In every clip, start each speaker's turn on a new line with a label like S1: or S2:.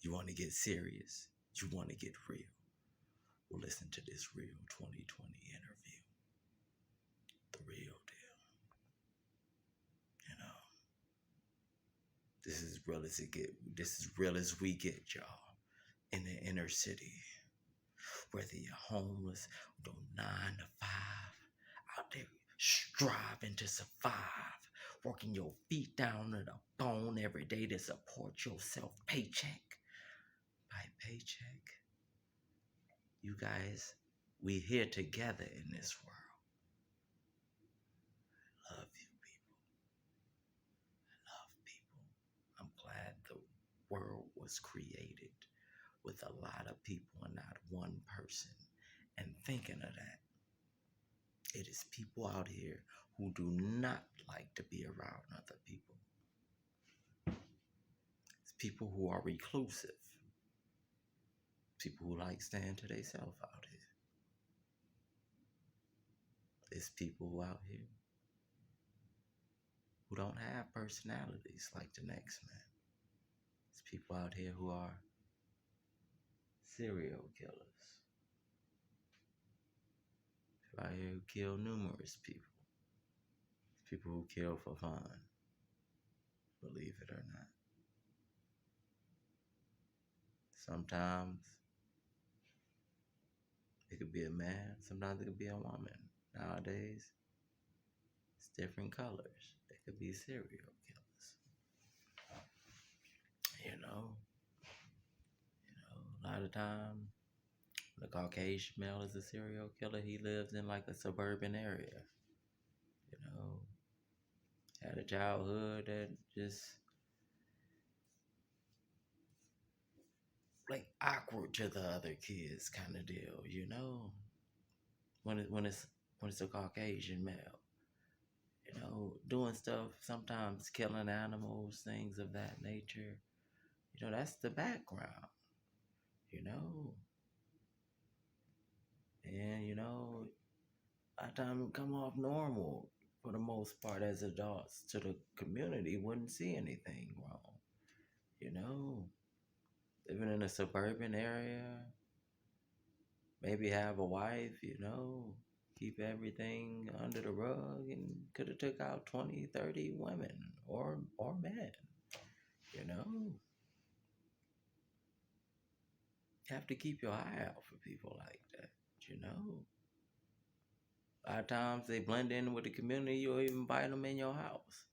S1: You want to get serious? You want to get real? Well, listen to this real 2020 interview. The real deal. You know, this is real as it get. This is real as we get, y'all. In the inner city, whether you're homeless, do 9 to 5, out there striving to survive, working your feet down to the bone every day to support yourself, paycheck by paycheck. You guys, we here together in this world. I love you people. I love people. I'm glad the world was created with a lot of people and not one person. And thinking of that, it is people out here who do not like to be around other people. It's people who are reclusive. People who like staying to themselves out here. It's people out here who don't have personalities like the next man. It's people out here who are serial killers. People out here who kill numerous people. It's people who kill for fun. Believe it or not. Sometimes it could be a man, sometimes it could be a woman. Nowadays, it's different colors. They could be serial killers. A lot of time, the Caucasian male is a serial killer. He lives in like a suburban area. Had a childhood that just like awkward to the other kids kind of deal. When it's a Caucasian male. Doing stuff, sometimes killing animals, things of that nature. That's the background, you know. And, by the time it come off normal, for the most part, as adults, to the community, wouldn't see anything wrong. Living in a suburban area, maybe have a wife, keep everything under the rug, and could have took out 20, 30 women or men, you know. You have to keep your eye out for people like that. A lot of times they blend in with the community, you'll even invite them in your house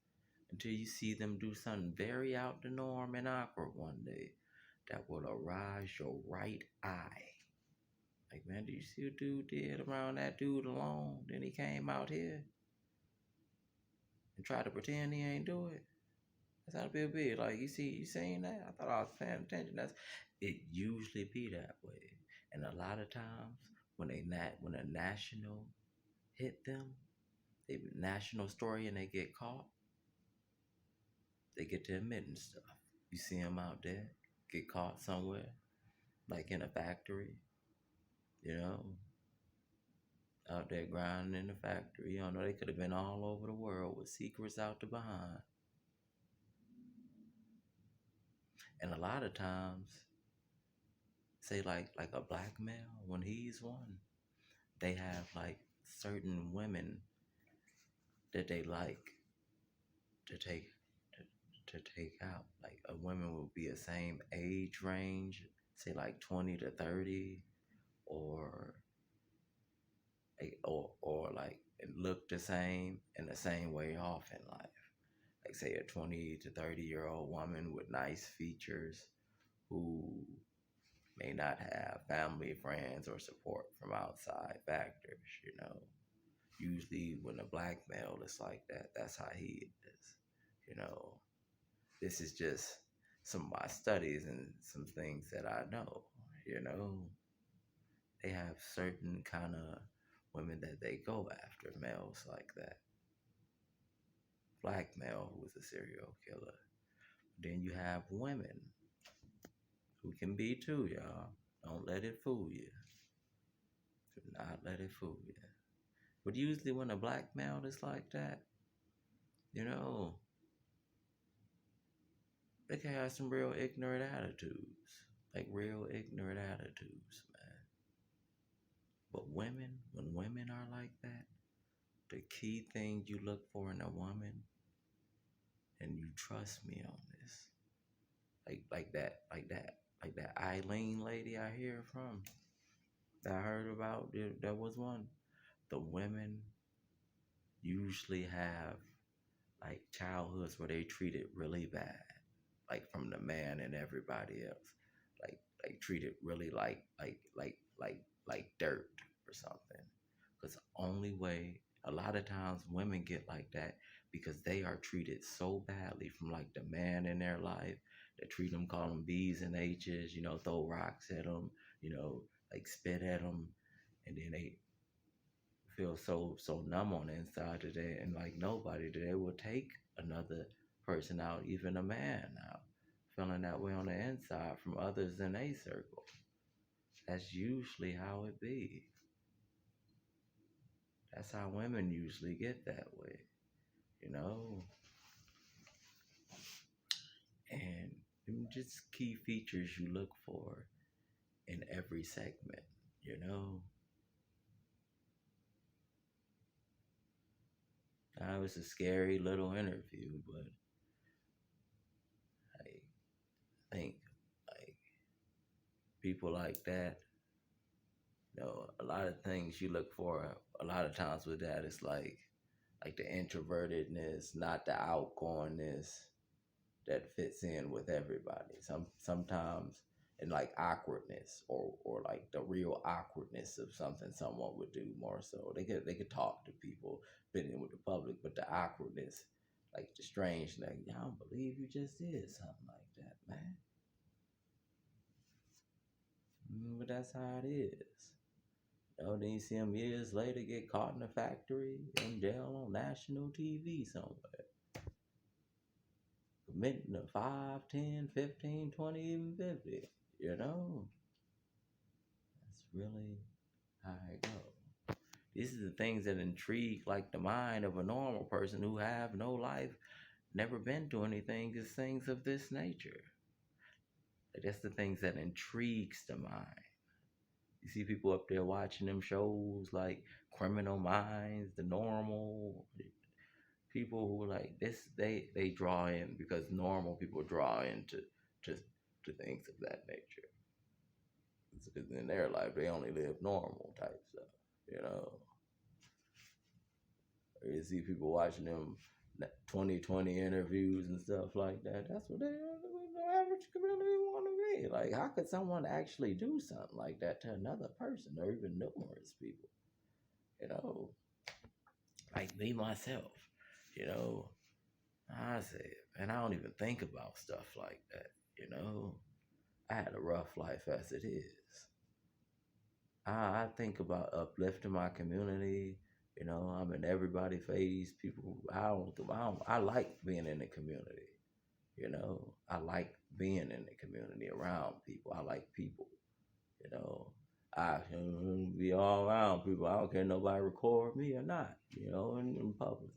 S1: until you see them do something very out the norm and awkward one day that will arouse your right eye. Like, man, did you see what dude did around that dude alone? Then he came out here and tried to pretend he ain't do it. That's how people be. Like, you seen that? I thought I was paying attention. It usually be that way. And a lot of times when a national hit them, they national story and they get caught, they get to admitting stuff. You see them out there, get caught somewhere, like in a factory, out there grinding in the factory. They could have been all over the world with secrets out the behind. And a lot of times, say like a black male, when he's one, they have like certain women that they like to take out. Like a woman will be the same age range, say like 20 to 30, or like look the same in the same way off in life. Like say a 20 to 30-year-old woman with nice features who may not have family, friends, or support from outside factors. Usually when a black male is like that, that's how he is. This is just some of my studies and some things that I know. They have certain kind of women that they go after, males like that. Black male who is a serial killer. Then you have women who can be too, y'all. Don't let it fool you. Do not let it fool you. But usually when a black male is like that, they can have some real ignorant attitudes, like real ignorant attitudes, man. But women, when women are like that, the key thing you look for in a woman, and you trust me on this, like that Eileen lady I hear from, that I heard about, there was one. The women usually have like childhoods where they treated really bad, like from the man and everybody else, like treated really like dirt or something. Because only way a lot of times women get like that because they are treated so badly from like the man in their life that treat them, call them B's and H's, throw rocks at them, like spit at them, and then they feel so numb on the inside today, and like nobody today will take another person out, even a man out, feeling that way on the inside from others in a circle. That's usually how it be. That's how women usually get that way, you know. And just key features you look for in every segment, you know. It was a scary little interview, but I think like people like that, a lot of things you look for a lot of times with that is like the introvertedness, not the outgoingness that fits in with everybody. Sometimes, and like awkwardness, or like the real awkwardness of something someone would do more so. They could talk to people, fit in with the public, but the awkwardness, like the strange, like, I don't believe you just did something like that, man. But that's how it is. Then you see him years later get caught in a factory, in jail on national TV somewhere, committing to 5, 10, 15, 20, even 50. You know, that's really how it goes. These are the things that intrigue like the mind of a normal person who have no life, never been through anything, is things of this nature. That's the things that intrigues the mind. You see people up there watching them shows like Criminal Minds, The Normal. People who are like this, they draw in because normal people draw into to to things of that nature. Because in their life they only live normal type stuff, you know. Or you see people watching them 2020 interviews and stuff like that. That's what the average community want to be. Like, how could someone actually do something like that to another person, or even numerous people? You know, like me myself. You know, I say, and I don't even think about stuff like that. You know, I had a rough life as it is. I think about uplifting my community. I'm in everybody's face. People, I like being in the community. I like being in the community around people. I like people. You know, I can be all around people. I don't care nobody record me or not. In public.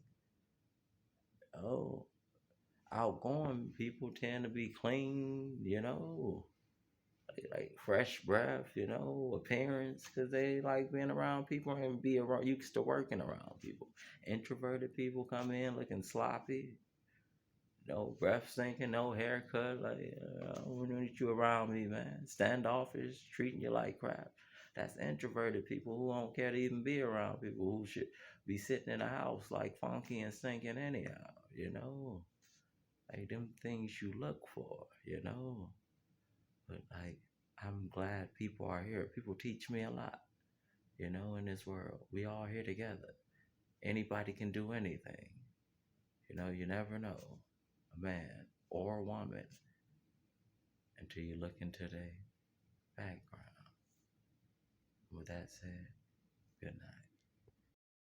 S1: Oh, outgoing people tend to be clean. Like fresh breath, appearance, because they like being around people and be around, used to working around people. Introverted people come in looking sloppy, no breath stinking, no haircut. Like, I don't need you around me, man. Standoffish, treating you like crap. That's introverted people who don't care to even be around people who should be sitting in a house like funky and stinking anyhow, Like them things you look for. But like, I'm glad people are here. People teach me a lot, in this world. We all here together. Anybody can do anything. You never know, a man or a woman, until you look into their background. With that said, good night.